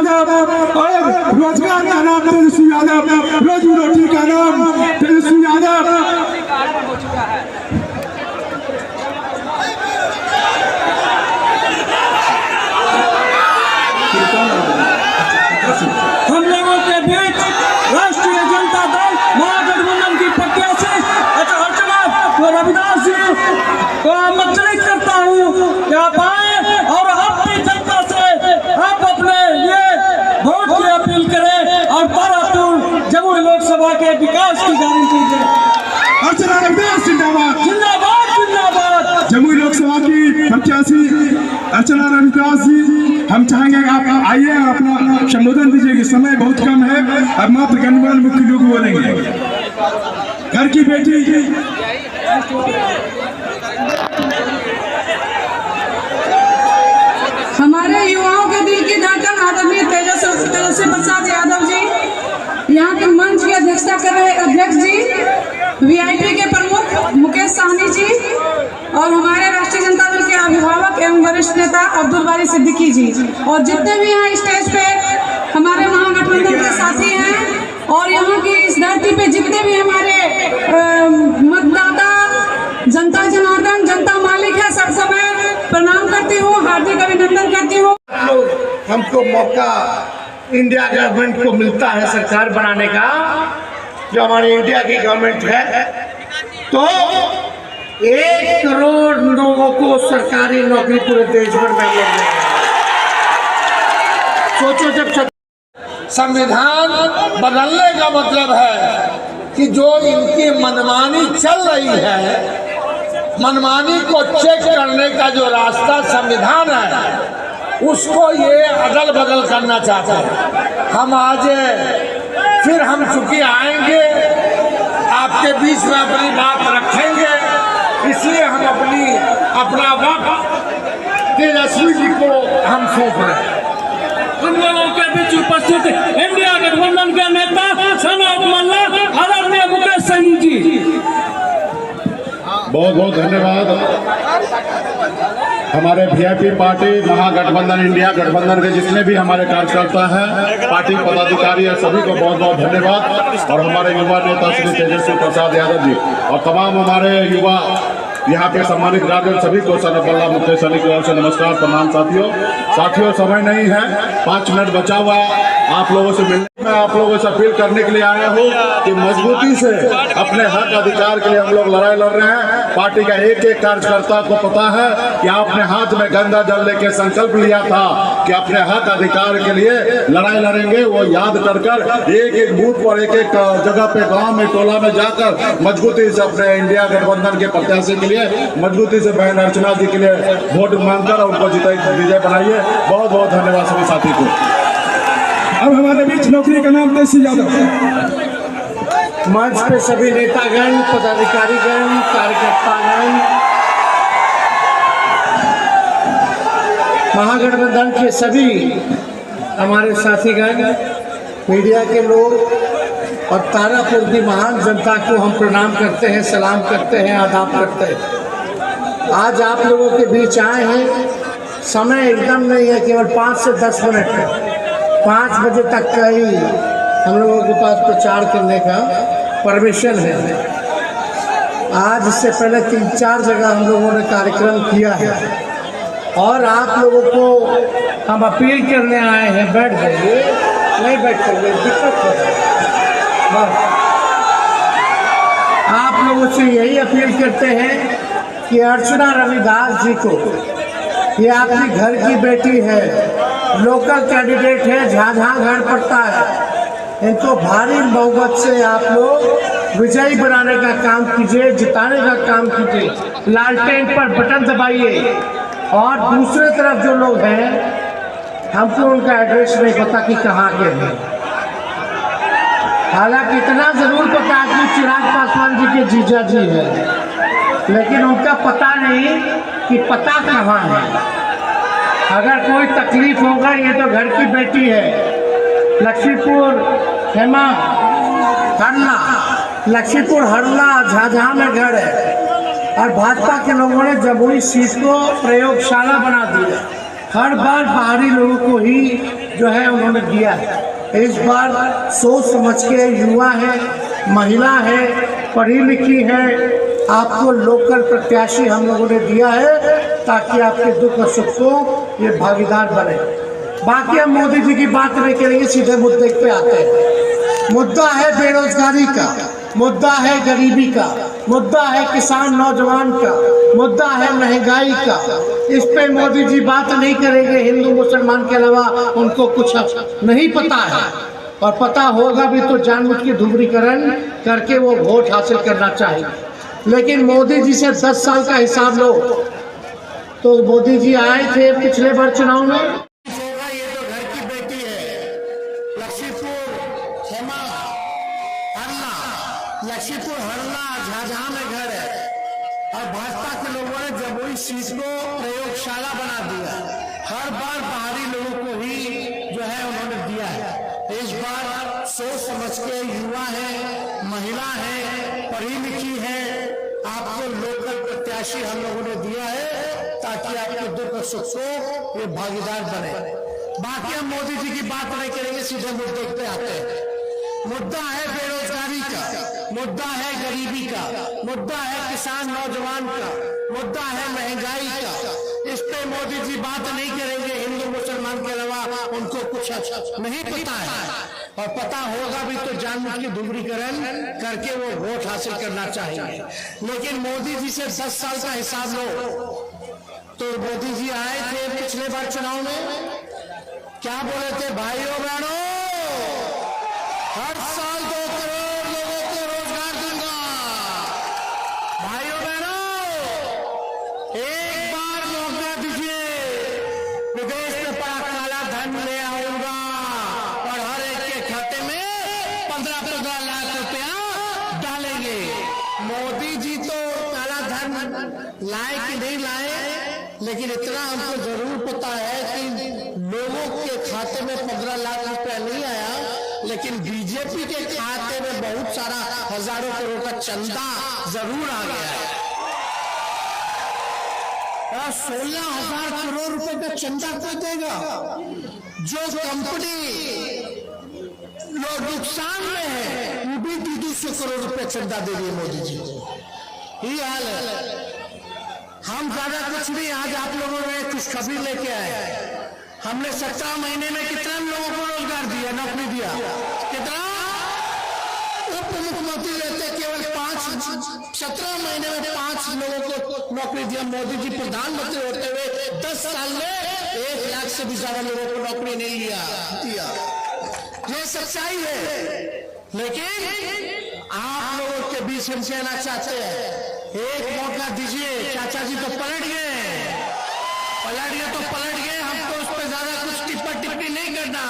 यादव और रोजगार का नाम तेजस्वी यादव, रोजी रोटी का नाम तेजस्वी यादव। हम लोगों के बीच राष्ट्रीय जनता दल महागठबंधन की प्रत्याशी अर्चना रविदास जी को आमंत्रित करता हूँ कि आप आए और अपनी जनता से आप अपने लिए वोट की अपील करें और तारापुर जमुई लोकसभा के विकास की गारंटी दें। अर्चना रविदास जिंदाबाद, जिंदाबाद जिंदाबाद। जमुई लोकसभा की प्रत्याशी अर्चना रविदास जी, हम चाहेंगे आप आइए और अपना संबोधन दीजिए। समय बहुत कम है, अब मात्र गणमान्य मुख्य लोग बोलेंगे। घर की बेटी हमारे युवाओं के दिल की धड़कन आदरणीय तेजस्वी प्रसाद यादव जी, यहाँ के मंच की अध्यक्षता कर रहे अध्यक्ष जी, वीआईपी के प्रमुख मुकेश साहनी जी और हमारे राष्ट्रीय जनता दल के अभिभावक एवं वरिष्ठ नेता अब्दुल बारी सिद्दीकी जी और जितने भी यहाँ स्टेज पे हमारे महागठबंधन के साथी हैं और यहाँ की इस धरती पे जितने भी हमारे मतदाता, जनता जनार्दन, जनता मालिक है, सबको मैं प्रणाम करती हूँ, हार्दिक अभिनंदन करती हूँ। हमको मौका इंडिया गवर्नमेंट को मिलता है सरकार बनाने का, जो हमारी इंडिया की गवर्नमेंट है, तो 1 करोड़ लोगों को सरकारी नौकरी पूरे देश भर में मिल रही है। सोचो, जब संविधान बदलने का मतलब है कि जो इनकी मनमानी चल रही है, मनमानी को चेक करने का जो रास्ता संविधान है, उसको ये अदल बदल करना चाहते हैं। हम आज फिर हम चूंकि आएंगे, आपके बीच में अपनी बात रखेंगे, इसलिए हम अपना वक्त तेजस्वी जी को हम सौंप रहे हैं। हम लोगों के बीच उपस्थित इंडिया गठबंधन के नेता सनत मल्ला आदरणीय मुकेश साहनी जी, बहुत बहुत धन्यवाद। हमारे वीआईपी पार्टी महागठबंधन इंडिया गठबंधन के जितने भी हमारे कार्यकर्ता हैं, पार्टी पदाधिकारी है, सभी को बहुत बहुत धन्यवाद। और हमारे युवा नेता श्री तेजस्वी प्रसाद यादव जी और तमाम हमारे युवा यहाँ पे सम्मानित ग्रामीण सभी को सनत मल्ला मुकेश साहनी की ओर से नमस्कार, प्रणाम। साथियों समय नहीं है, 5 मिनट बचा हुआ है आप लोगों से मिलने। मैं आप लोगों से अपील करने के लिए आया हूँ कि मजबूती से अपने हक अधिकार के लिए हम लोग लड़ाई लड़ रहे हैं। पार्टी का एक एक कार्यकर्ता को पता है कि आपने हाथ में गंगा जल लेके संकल्प लिया था कि अपने हक अधिकार के लिए लड़ाई लड़ेंगे। वो याद कर एक एक बूथ पर, एक एक जगह पे, गांव में, टोला में जाकर मजबूती से अपने इंडिया गठबंधन के प्रत्याशी के लिए मजबूती से बहन अर्चना जी के लिए वोट मांगकर उनको विजय बनाइए। बहुत बहुत धन्यवाद सभी साथी को। अब हमारे बीच नौकरी का नाम तेजस्वी यादव। मंच पे सभी नेतागण, पदाधिकारीगण, कार्यकर्तागण, महागठबंधन के सभी हमारे साथीगण, मीडिया के लोग और तारापुर की महान जनता को हम प्रणाम करते हैं, सलाम करते हैं, आदाब करते हैं। आज आप लोगों के बीच आए हैं, समय एकदम नहीं है, केवल 5 से 10 मिनट है। 5 बजे तक का ही हम लोगों के पास प्रचार करने का परमिशन है। आज इससे पहले 3-4 जगह हम लोगों ने कार्यक्रम किया है और आप लोगों को हम अपील करने आए हैं। बैठ जाइए, नहीं बैठ करिए, दिक्कत है। आप लोगों से यही अपील करते हैं कि अर्चना रविदास जी को, ये आपकी घर की बेटी है, लोकल कैंडिडेट है, जहाँ घर पड़ता है, इनको भारी बहुमत से आप लोग विजयी बनाने का काम कीजिए, जिताने का काम कीजिए। लालटेन पर बटन दबाइए। और दूसरे तरफ जो लोग हैं, हमको उनका एड्रेस नहीं पता कि कहाँ के हैं। हालांकि इतना जरूर पता है कि चिराग पासवान जी के जीजा जी हैं, लेकिन उनका पता नहीं कि पता कहाँ है। अगर कोई तकलीफ होगा, ये तो घर की बेटी है, लक्ष्मीपुर हेमा हरला, लक्ष्मीपुर हरला झाझा में घर है और भाजपा के लोगों ने जमुई सीट को प्रयोगशाला बना दिया। हर बार बाहरी लोगों को ही जो है उन्होंने दिया है। इस बार सोच समझ के, युवा है, महिला है, पढ़ी लिखी है, आपको लोकल प्रत्याशी हम लोगों ने दिया है ताकि आपके दुख और सुख को ये भागीदार बने। बाकी हम मोदी जी की बात नहीं करेंगे, सीधे मुद्दे पे आते हैं। मुद्दा है बेरोजगारी का, मुद्दा है गरीबी का, मुद्दा है किसान नौजवान का, मुद्दा है महंगाई का। इस पे मोदी जी बात नहीं करेंगे। हिंदू मुसलमान के अलावा उनको कुछ नहीं पता है, और पता होगा भी तो जानबूझ के ध्रुवीकरण करके वो वोट हासिल करना चाहिए। लेकिन मोदी जी से 10 साल का हिसाब लो तो मोदी जी आए थे पिछले बार चुनाव में, ये तो घर की बेटी है, लक्ष्मीपुर हेमा हरला, लक्ष्मीपुर हरला झाझा में घर है, और भाजपा के लोगों ने जमुई सीट को प्रयोगशाला बना दिया। हर बार बाहरी लोगों को ही जो है उन्होंने दिया है। इस बार सोच समझ के, युवा है, महिला है, पढ़ी लिखी है, आपको लोकल प्रत्याशी हम लोगों ने दिया है ताकि आपके दुख और सुख को ये भागीदार बने। बाकी हम मोदी जी की बात नहीं करेंगे, सीधे मुद्दे पे आते हैं। मुद्दा है बेरोजगारी का, मुद्दा है गरीबी का, मुद्दा है किसान नौजवान का, मुद्दा है महंगाई का। इस पे मोदी जी बात नहीं करेंगे। हिंदू मुसलमान के अलावा उनको कुछ नहीं पता है, और पता होगा भी तो जानबूझ के ध्रुवीकरण करके वो वोट हासिल करना चाहिए। लेकिन मोदी जी से 10 साल का हिसाब लो तो मोदी जी आए थे पिछले बार चुनाव में, क्या बोले थे? भाइयों बहनों, हर साल 2 करोड़ लोगों को रोजगार दूंगा। भाइयों बहनों, एक बार मौका दीजिए, विदेश में पड़ा काला धन ले आऊंगा और हर एक के खाते में 15-15 लाख रुपया डालेंगे। मोदी जी तो काला धन लाए कि नहीं लाए, लेकिन इतना हमको जरूर पता है कि लोगों के खाते में 15 लाख रुपया नहीं आया, लेकिन बीजेपी के खाते में बहुत सारा हजारों करोड़ का चंदा जरूर आ गया है। 16,000 करोड़ रुपए का चंदा कौन देगा? जो कंपनी लोग नुकसान में है वो भी 200 करोड़ रुपए चंदा दे रही है मोदी जी को। ये हाल है। हम ज्यादा कुछ नहीं, आज आप लोगों ने खुशखबरी लेके आए। हमने 17 महीने में कितना लोगों को रोजगार दिया, नौकरी दिया? कितना? उप मुख्यमंत्री रहते केवल 17 महीने में 5 लोगों को नौकरी दिया। मोदी जी प्रधानमंत्री होते हुए 10 साल में 1 लाख से भी ज्यादा लोगों को नौकरी नहीं दिया। ये सच्चाई है। लेकिन आप लोगों के बीच हम कहना चाहते हैं, एक मौका दीजिए। चाचा जी तो पलट गए तो पलट गए। हमको उस पर ज्यादा कुछ टिप्पणी नहीं करना।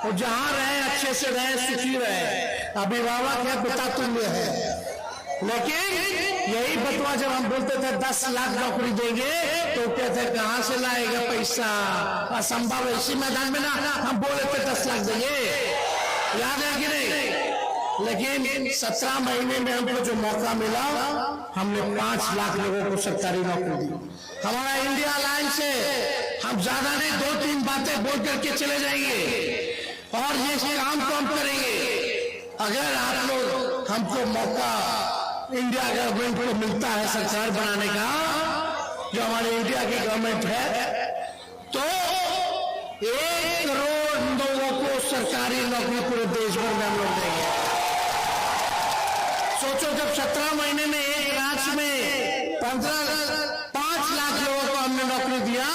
वो जहां रहे अच्छे से रहे, सुखी रहे। अभिभावक है, पिता तुल्य है। लेकिन यही बतवा जब हम बोलते थे 10 लाख नौकरी देंगे तो कहते कहां से लाएगा पैसा, असंभव है। इसी मैदान में ना हम बोले थे 10 लाख देंगे, याद है कि नहीं? लेकिन 17 महीने में हमको जो मौका मिला, हमने 5 लाख लोगों को सरकारी नौकरी दी। हमारा इंडिया अलायंस है, हम ज्यादा नहीं 2-3 बातें बोल करके चले जाएंगे और ये काम को हम करेंगे। अगर आप लोग हमको मौका इंडिया गवर्नमेंट को मिलता है सरकार बनाने का, जो हमारे इंडिया की गवर्नमेंट है, तो 1 करोड़ लोगों को सरकारी नौकरी पूरे देश भर में हम लोग देंगे। सोचो, जब 17 महीने में एक राज्य में 5 लाख लोगों को हमने नौकरी दिया,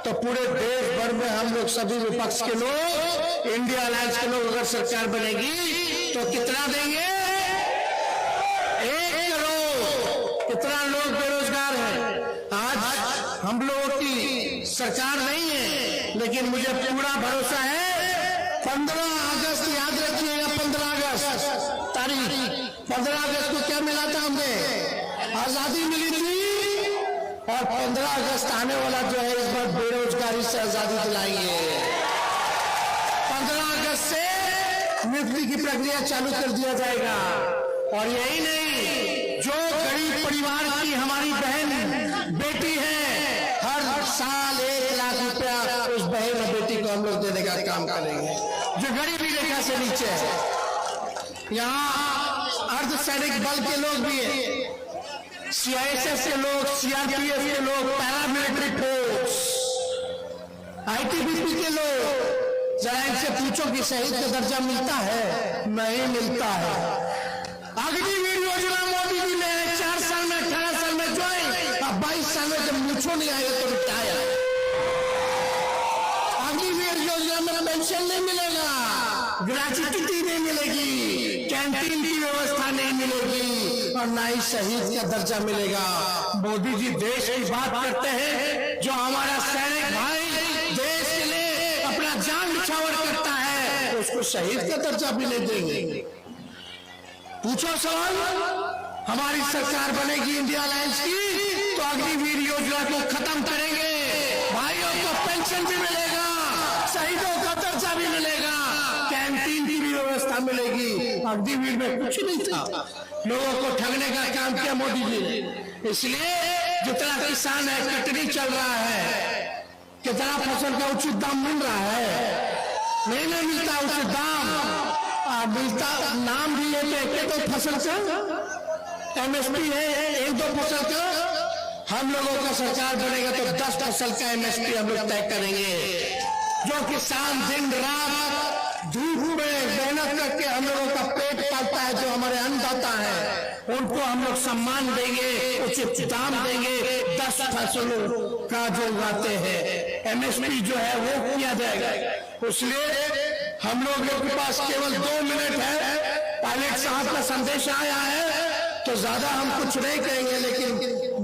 तो पूरे देश भर में हम लोग सभी विपक्ष के लोग, इंडिया अलायंस के लोग अगर सरकार बनेगी तो कितना देंगे? 1 करोड़। कितना लोग बेरोजगार हैं? आज हम लोगों की सरकार नहीं है, लेकिन मुझे पूरा भरोसा है 15 अगस्त याद रखिएगा। 15 अगस्त तारीख, 15 अगस्त को क्या मिला था? हमें आजादी मिली थी, और 15 अगस्त आने वाला जो है इस बार बेरोजगारी से आजादी दिलाएंगे। 15 अगस्त से नियुक्ति की प्रक्रिया चालू कर दिया जाएगा। और यही नहीं, जो गरीब परिवार की हमारी बहन बेटी है, हर साल 1 लाख रुपया उस बहन और बेटी को हम लोग देने का रेखा से नीचे है। यहाँ अर्धसैनिक बल के लोग भी है, सीआईएसएफ के लोग, सीआरपीएफ के लोग, पैरामिलिट्री फोर्स, आईटीबीपी के लोग। जरा इनसे पूछो कि शहीद का दर्जा मिलता है? नहीं मिलता है। अग्निवीर योजना मोदी जी ने 4 साल में 18 साल में ज्वाइन, अब 22 साल में जब मुझो नहीं आएगा तो रिटायर। अग्निवीर योजना में पेंशन नहीं मिलेगा, ग्रेच्युटी नहीं मिलेगी, कैंटीन की व्यवस्था नहीं मिलेगी और ना ही शहीद का दर्जा मिलेगा। मोदी जी देश की बात करते हैं, जो हमारा सैनिक भाई देश के लिए अपना जान निछावर करता है तो उसको शहीद का दर्जा भी नहीं देंगे। पूछो सवाल, हमारी सरकार बनेगी इंडिया अलायंस की तो अग्निवीर योजना को खत्म करेंगे, भाइयों को पेंशन भी मिलेगा, शहीदों का दर्जा भी मिलेगा, कैंटीन की भी व्यवस्था मिलेगी। अग्निवीर में कुछ नहीं था, लोगों को ठगने का काम किया मोदी जी। इसलिए जितना किसान है कटनी चल रहा है, कितना फसल का उचित दाम मिल रहा है? नहीं मिलता उचित दाम। मिलता नाम भी है तो फसल का एमएसपी है, 1-2 फसल का। हम लोगों का सरकार बनेगा तो 10 फसल का एमएसपी हम लोग तय करेंगे। जो किसान दिन रात धूप में मेहनत करके हम लोगों का पेट पालता है, जो हमारे अन्नदाता है, उनको हम लोग सम्मान देंगे, उचित दाम देंगे। 10 फसलों का जो उगाते हैं एमएसपी जो है वो किया जाएगा। इसलिए हम लोग के पास केवल 2 मिनट है। पायलट साहब का संदेश आया है तो ज्यादा हम कुछ नहीं कहेंगे, लेकिन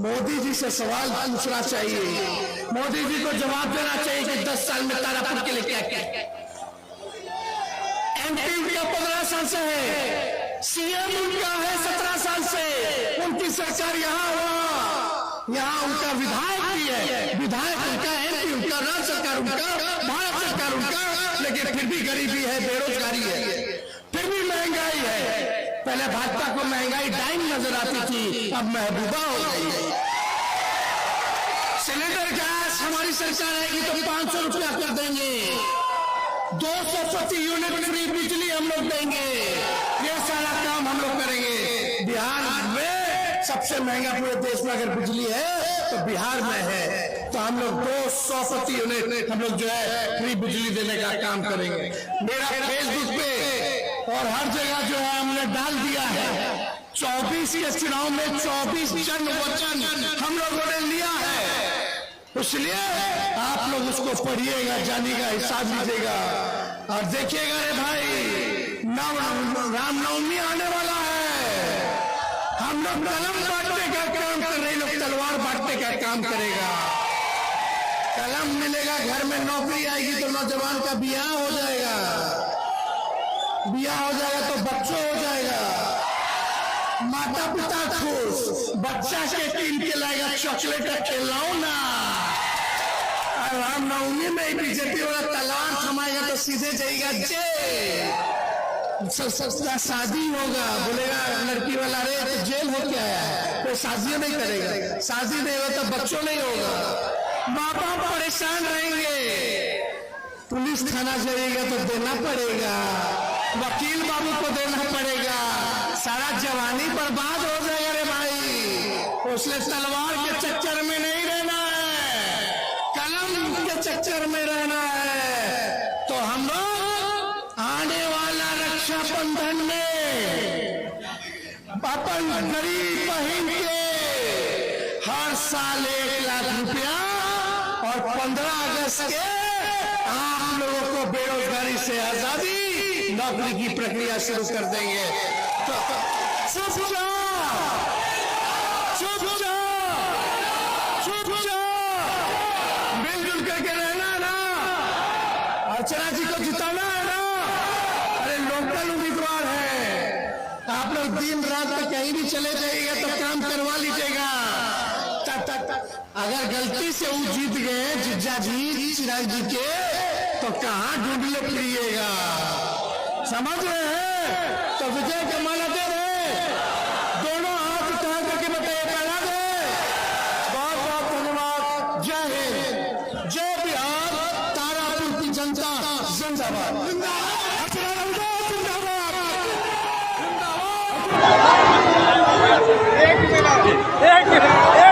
मोदी जी से सवाल पूछना चाहिए। मोदी जी को जवाब देना चाहिए कि 10 साल में तारापुर के लिए क्या क्या। एमपी उनका 15 साल से है, सीएम उनका है 17 साल से, उनकी सरकार यहाँ हुआ, यहाँ उनका विधायक भी है, विधायक उनका, एमपी उनका, राज्य सरकार उनका, भारत सरकार उनका, लेकिन फिर भी गरीबी है, बेरोजगारी है, फिर भी महंगाई है। पहले भाजपा को महंगाई डाइन नजर आती थी, अब महबूबा हो गई है। सिलेंडर गैस हमारी सरकार आएगी तो 500 रुपया कर देंगे, 200 प्रति यूनिट फ्री बिजली हम लोग देंगे। ये सारा काम हम लोग करेंगे। बिहार में सबसे महंगा पूरे देश में अगर बिजली है तो बिहार में है, तो हम लोग 200 प्रति यूनिट हम लोग जो है फ्री बिजली देने का काम करेंगे। मेरा फेसबुक पे और हर जगह जो है हमने डाल दिया है। 24 के चुनाव में 24 जन वचन हम लोगों ने लिया है, इसलिए आप लोग उसको पढ़िएगा, जानिएगा, हिसाब लीजिएगा और देखिएगा। रे भाई, रामनवमी आने वाला है, हम लोग कलम बांटने का काम कर रहे, लोग तलवार बांटने का काम करेगा। कलम मिलेगा, घर में नौकरी आएगी तो नौजवान का ब्याह हो जाएगा, ब्याह हो जाएगा तो बच्चों हो जाएगा, माता पिता खुश, बच्चा के कीन के लाएगा चॉकलेट का खिलौना। रामनवमी में बीजेपी वाला तलवार थमाएगा तो सीधे जाएगा जेल। सबका शादी होगा, बोलेगा लड़की वाला, अरे तो जेल हो क्या है, कोई शादी नहीं करेगा, शादी नहीं होगा तो बच्चों नहीं होगा, माँ बाप परेशान रहेंगे, पुलिस थाना जाएगा तो देना पड़ेगा, वकील बाबू को देना पड़ेगा, सारा जवानी बर्बाद हो जाएगा। रे भाई, उसने तलवार के चक्कर में नहीं रहना है, कलम के चक्कर में रहना है। तो हम लोग आने वाला रक्षाबंधन में अपन गरीब बहन के हर साल 1 लाख रुपया और 15 अगस्त के आप लोगों को बेरोजगारी से आजादी, नौकरी की प्रक्रिया शुरू कर देंगे। तो मिलजुल करके रहना ना, अर्चना जी को जिताना है ना। अरे लोकल उम्मीदवार है, आप लोग दिन रात में कहीं भी चले जाइएगा तो काम करवा लीजिएगा। अगर गलती से वो जीत गए जिज्जा जी, चिराग जी के, तो कहां ढूंढने फिरिएगा, समझ रहे हैं? तो विजय का माला दे रहे, दोनों हाथ उठा करके बताइए, पहला दे। बहुत बहुत धन्यवाद। जय हिंद, जय बिहार, तारापुर की जनता जिंदाबाद। एक